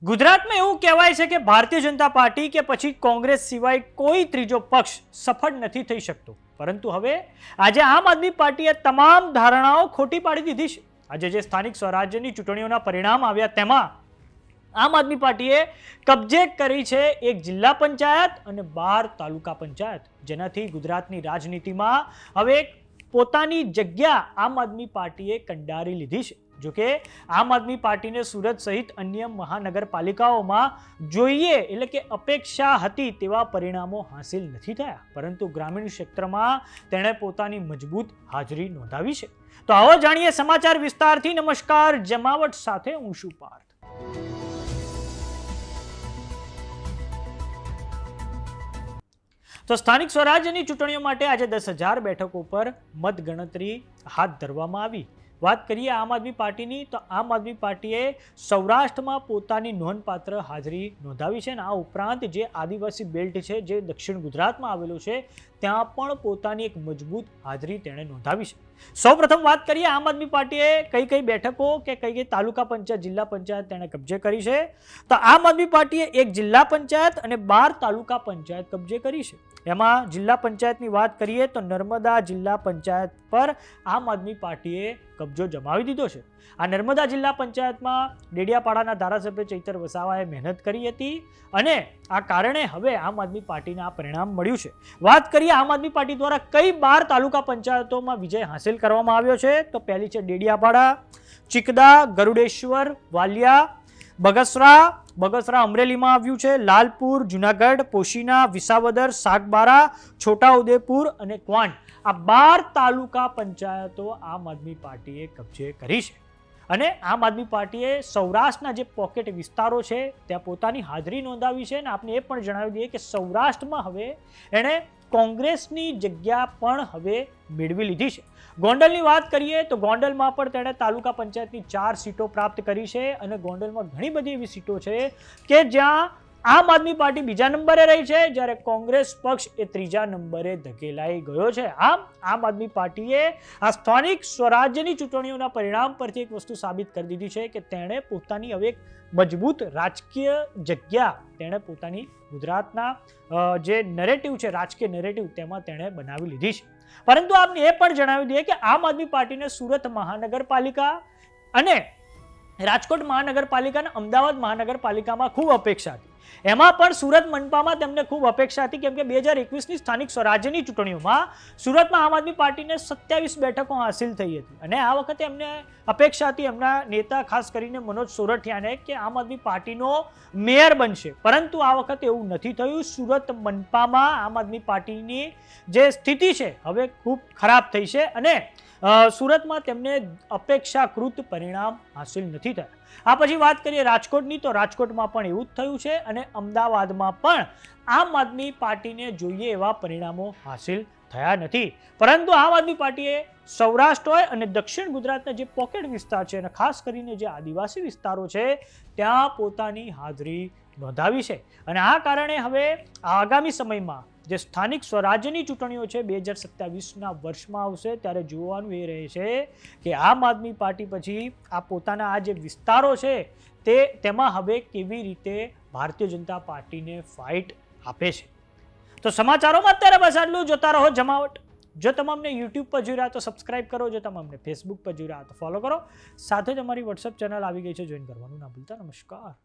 ગુજરાતમાં એવું કહેવાય છે કે ભારતીય જનતા પાર્ટી કે પછી કોંગ્રેસ સિવાય કોઈ ત્રીજો પક્ષ સફળ નથી થઈ શકતો, પરંતુ હવે આજે આમ આદમી પાર્ટીએ તમામ ધારણાઓ ખોટી પાડી દીધી છે। આજે જે સ્થાનિક સ્વરાજ્યની ચૂંટણીઓના પરિણામ આવ્યા તેમાં આમ આદમી પાર્ટીએ કબજે કરી છે એક જિલ્લા પંચાયત અને 12 તાલુકા પંચાયત, જેનાથી ગુજરાતની રાજનીતિમાં હવે પોતાની જગ્યા આમ આદમી પાર્ટીએ કંડારી લીધી છે। જો કે આમ આદમી પાર્ટીને સુરત સહિત અન્ય મહાનગરપાલિકાઓમાં જોઈએ એટલે કે અપેક્ષા હતી તેવા પરિણામો હાંસિલ નથી થયા, પરંતુ ગ્રામીણ ક્ષેત્રમાં તેણે પોતાની મજબૂત હાજરી નોંધાવી છે। તો આવો જાણીએ સમાચાર વિસ્તારથી। નમસ્કાર, જમાવટ સાથે હું છું પાર્થ। તો સ્થાનિક સ્વરાજ્યની ચૂંટણીઓ માટે આજે 10,000 બેઠકો પર મતગણતરી હાથ ધરવામાં આવી। વાત કરીએ આમ આદમી પાર્ટીની, તો આમ આદમી પાર્ટીએ સૌરાષ્ટ્રમાં પોતાની નોંધપાત્ર હાજરી નોંધાવી છે અને આ ઉપરાંત જે આદિવાસી બેલ્ટ છે જે દક્ષિણ ગુજરાતમાં આવેલું છે ત્યાં પણ પોતાની એક મજબૂત હાજરી તેણે નોંધાવી છે। સૌપ્રથમ વાત કરીએ આમ આદમી પાર્ટીએ કઈ બેઠકો કે કઈ તાલુકા પંચાયત, જિલ્લા પંચાયત તેણે કબજે કરી છે। તો આમ આદમી પાર્ટીએ એક જિલ્લા પંચાયત અને 12 તાલુકા પંચાયત કબજે કરી છે। એમાં જિલ્લા પંચાયતની વાત કરીએ તો નર્મદા જિલ્લા પંચાયત પર આમ આદમી પાર્ટીએ કબજો જમાવી દીધો છે। આ નર્મદા જિલ્લા પંચાયતમાં ડેડિયાપાડાના ધારાસભ્ય ચૈતર વસાવાએ મહેનત કરી હતી અને આ કારણે હવે આમ આદમી પાર્ટીને આ પરિણામ મળ્યું છે। વાત કરીએ આમ આદમી પાર્ટી દ્વારા કઈ 12 તાલુકા પંચાયતોમાં વિજય હાંસિલ કરવામાં આવ્યો છે, તો પહેલી છે ડેડિયાપાડા, ચિકદા, ગરુડેશ્વર, વાલિયા, બગસરા અમરેલીમાં આવ્યું છે, લાલપુર, જુનાગઢ, પોશીના, વિસાવદર, સાગબારા, છોટાઉદેપુર અને ક્વાંટ, આ 12 તાલુકા પંચાયતો આમ આદમી પાર્ટીએ કબજે કરી છે। અને આમ આદમી પાર્ટીએ સૌરાષ્ટ્રના જે પોકેટ વિસ્તારો છે ત્યાં પોતાની હાજરી નોંધાવી છે અને આપણે એ પણ જણાવી દઈએ કે સૌરાષ્ટ્રમાં હવે એણે કોંગ્રેસની જગ્યા પણ હવે મેળવી લીધી છે। ગોંડલની વાત કરીએ તો ગોંડલમાં પણ તેણે તાલુકા પંચાયતની 4 સીટો પ્રાપ્ત કરી છે અને ગોંડલમાં ઘણી બધી એવી સીટો છે કે જ્યાં આમ આદમી પાર્ટી બીજા નંબરે રહી છે, જ્યારે કોંગ્રેસ પક્ષ એ ત્રીજા નંબરે ધકેલાઈ ગયો છે। આમ આદમી પાર્ટીએ આ સ્થાનિક સ્વરાજ્યની ચૂંટણીઓના પરિણામ પરથી એક વસ્તુ સાબિત કરી દીધી છે કે તેણે પોતાની હવે એક મજબૂત રાજકીય જગ્યા તેણે પોતાની ગુજરાતના જે નરેટિવ છે, રાજકીય નરેટિવ, તેમાં તેણે બનાવી લીધી છે। પરંતુ આપને એ પણ જણાવી દઈએ કે આમ આદમી પાર્ટીને સુરત મહાનગરપાલિકા અને રાજકોટ મહાનગરપાલિકા અને અમદાવાદ મહાનગરપાલિકામાં ખૂબ અપેક્ષા હતી। એમાં પણ સુરત મનપામાં તેમને ખૂબ અપેક્ષા હતી, કેમ કે 2021ની સ્થાનિક સ્વરાજ્યની ચૂંટણીઓમાં સુરતમાં આમ આદમી પાર્ટીને 27 બેઠકો હાંસિલ થઈ હતી અને આ વખતે એમને અપેક્ષા હતી એમના નેતા ખાસ કરીને મનોજ સોરઠિયાને કે આમ આદમી પાર્ટીનો મેયર બનશે, પરંતુ આ વખતે એવું નથી થયું। સુરત મનપામાં આમ આદમી પાર્ટીની જે સ્થિતિ છે હવે ખૂબ ખરાબ થઈ છે અને સુરતમાં તેમને અપેક્ષાકૃત પરિણામ હાંસિલ નથી થયા। આ પછી વાત કરીએ રાજકોટની, તો રાજકોટમાં પણ એવું જ થયું છે અને અમદાવાદમાં પણ આમ આદમી પાર્ટીને જોઈએ એવા પરિણામો હાંસિલ થયા નથી, પરંતુ આમ આદમી પાર્ટીએ સૌરાષ્ટ્ર હોય અને દક્ષિણ ગુજરાતના જે પોકેટ વિસ્તાર છે અને ખાસ કરીને જે આદિવાસી વિસ્તારો છે ત્યાં પોતાની હાજરી નોંધાવી છે અને આ કારણે હવે આગામી સમયમાં જે સ્થાનિક સ્વરાજ્યની ચૂંટણીઓ છે 2027ના વર્ષમાં આવશે ત્યારે જોવાનું એ રહે છે કે આમ આદમી પાર્ટી પછી આ પોતાના આ જે વિસ્તારો છે તેમાં હવે કેવી રીતે ભારતીય જનતા પાર્ટીને ફાઇટ આપે છે। તો સમાચારોમાં અત્યારે બસ આટલું। જોતા રહો જમાવટ। જો તમામને યુટ્યુબ પર જોઈ રહ્યા તો સબસ્ક્રાઇબ કરો, જો તમામને ફેસબુક પર જોઈ રહ્યા તો ફોલો કરો, સાથે જ અમારી વોટ્સએપ ચેનલ આવી ગઈ છે, જોઈન કરવાનું ના ભૂલતા। નમસ્કાર।